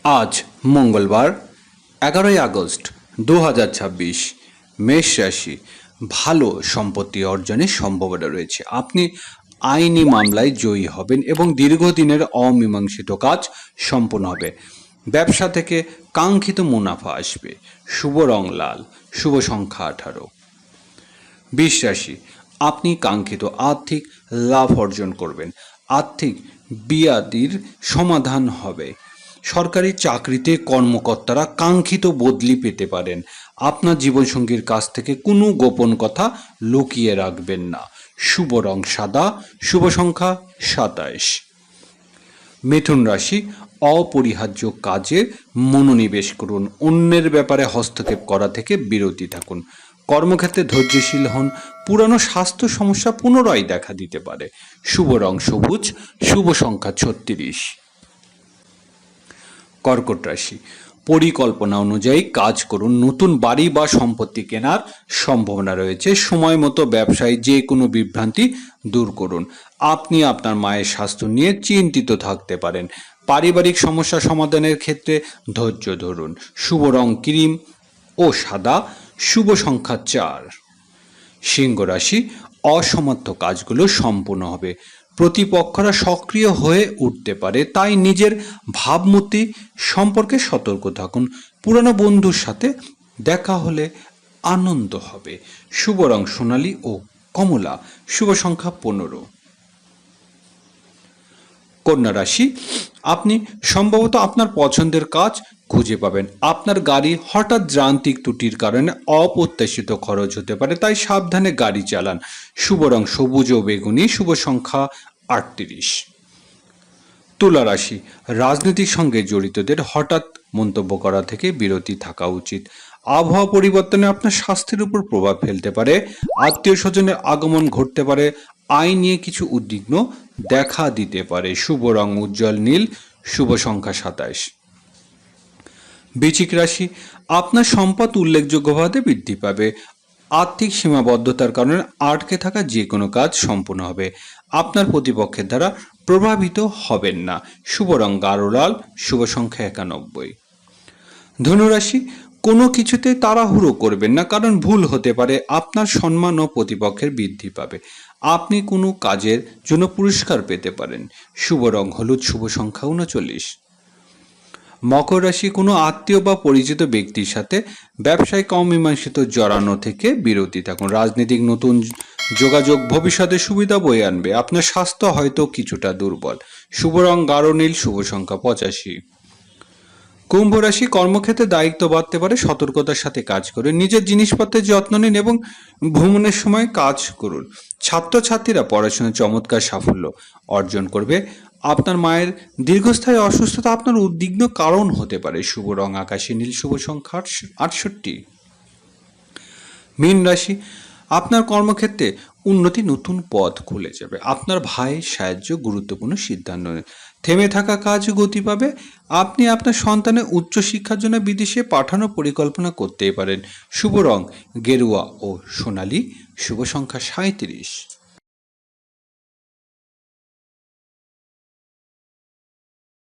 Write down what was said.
আজ মঙ্গলবার 11 আগস্ট 2026। মেষ রাশি। ভালো সম্পত্তি অর্জনের সম্ভাবনা রয়েছে। আপনি আইনি মামলায় জয়ী হবেন এবং দীর্ঘদিনের অমীমাংসিত কাজ সম্পন্ন হবে। ব্যবসা থেকে কাঙ্ক্ষিত মুনাফা আসবে। শুভ রং লাল, শুভ সংখ্যা 18। বৃষ রাশি। আপনি কাঙ্ক্ষিত আর্থিক লাভ অর্জন করবেন। আর্থিক বিয়াদির সমাধান হবে। সরকারি চাকরিতে কর্মকর্তারা কাঙ্ক্ষিত বদলি পেতে পারেন। আপনার জীবনসঙ্গীর কাছ থেকে কোনো গোপন কথা লুকিয়ে রাখবেন না। শুভ রং সাদা, শুভ সংখ্যা 27। মিথুন রাশি। অপরিহার্য কাজে মনোনিবেশ করুন। অন্যের ব্যাপারে হস্তক্ষেপ করা থেকে বিরতি থাকুন। কর্মক্ষেত্রে ধৈর্যশীল হন। পুরানো স্বাস্থ্য সমস্যা পুনরায় দেখা দিতে পারে। শুভ রং সবুজ, শুভ সংখ্যা 36। কর্কট রাশি। পরিকল্পনা অনুযায়ী কাজ করুন। নতুন বাড়ি বা সম্পত্তি কেনার সম্ভাবনা রয়েছে। সময় মতো ব্যবসায় যে কোনো বিভ্রান্তি দূর করুন। আপনি আপনার মায়ের স্বাস্থ্য নিয়ে চিন্তিত থাকতে পারেন। পারিবারিক সমস্যা সমাধানের ক্ষেত্রে ধৈর্য ধরুন। শুভ রং ক্রিম ও সাদা, শুভ সংখ্যা 4। সিংহ রাশি। অসমাপ্ত কাজগুলো সম্পূর্ণ হবে। প্রতিপক্ষরা সক্রিয় হয়ে উঠতে পারে, তাই নিজের ভাবমূর্তি সম্পর্কে সতর্ক থাকুন। পুরানো বন্ধুর সাথে দেখা হলে আনন্দ হবে। শুভ রং সোনালী ও কমলা, শুভ সংখ্যা 15। কন্যা রাশি। আপনি সম্ভবত আপনার পছন্দের কাজ খুঁজে পাবেন। আপনার গাড়ি হঠাৎ যান্ত্রিক ত্রুটির কারণে অপ্রত্যাশিত খরচ হতে পারে, তাই সাবধানে গাড়ি চালান। শুভ রং সবুজ ও বেগুনি, শুভ সংখ্যা 38। তুলা রাশি। রাজনৈতিক সঙ্গে জড়িতদের হঠাৎ মন্তব্য করা থেকে বিরতি থাকা উচিত। আবহাওয়া পরিবর্তনে আপনার স্বাস্থ্যের উপর প্রভাব ফেলতে পারে। আত্মীয় স্বজনের আগমন ঘটতে পারে। আয় নিয়ে কিছু উদ্বিগ্ন দেখা দিতে পারে। শুভ রং উজ্জ্বল নীল, শুভ সংখ্যা 27। বৃশ্চিক রাশি। আপনার সম্পদ উল্লেখযোগ্যভাবে বৃদ্ধি পাবে। আর্থিক সীমাবদ্ধতার কারণে আটকে থাকা যে কোনো কাজ সম্পূর্ণ হবে। আপনার প্রতিপক্ষের দ্বারা প্রভাবিত হবেন না। শুভ রং গাঢ় লাল, শুভ সংখ্যা 91। ধনুরাশি। কোনো কিছুতে তাড়াহুড়ো করবেন না, কারণ ভুল হতে পারে। আপনার সম্মান ও প্রতিপক্ষের বৃদ্ধি পাবে। আপনি কোনো কাজের জন্য পুরস্কার পেতে পারেন। শুভ রং হলুদ, শুভ সংখ্যা 39। মকর রাশি। কোনো আত্মীয় বা পরিচিত ব্যক্তির সাথে ব্যবসায়িক অমীমাংসিত জড়ানো থেকে বিরতি থাকুন। রাজনৈতিক নতুন যোগাযোগ ভবিষ্যতে সুবিধা বয়ে আনবে। আপনার স্বাস্থ্য হয়তো কিছুটা দুর্বল। শুভ রং গাঢ় নীল, শুভ সংখ্যা 85। কুম্ভ রাশি। কর্মক্ষেত্রে দায়িত্ব বাড়তে পারে। সতর্কতার সাথে কাজ করুন। নিজের জিনিসপত্রের যত্ন নিন এবং ভ্রমণের সময় কাজ করুন। ছাত্রছাত্রীরা পড়াশোনায় চমৎকার সাফল্য অর্জন করবে। আপনার মায়ের দীর্ঘস্থায়ী অসুস্থতা আপনার উদ্বিগ্ন কারণ হতে পারে। শুভ রং আকাশী নীল, শুভ সংখ্যা 68। মীন রাশি। আপনার কর্মক্ষেত্রে উন্নতি, নতুন পথ খুলে যাবে। আপনার ভাইয়ের সাহায্য গুরুত্বপূর্ণ সিদ্ধান্ত নেন। থেমে থাকা কাজ গতি পাবে। আপনি আপনার সন্তানের উচ্চশিক্ষার জন্য বিদেশে পাঠানোর পরিকল্পনা করতেই পারেন। শুভ রং গেরুয়া ও সোনালী, শুভ সংখ্যা 37।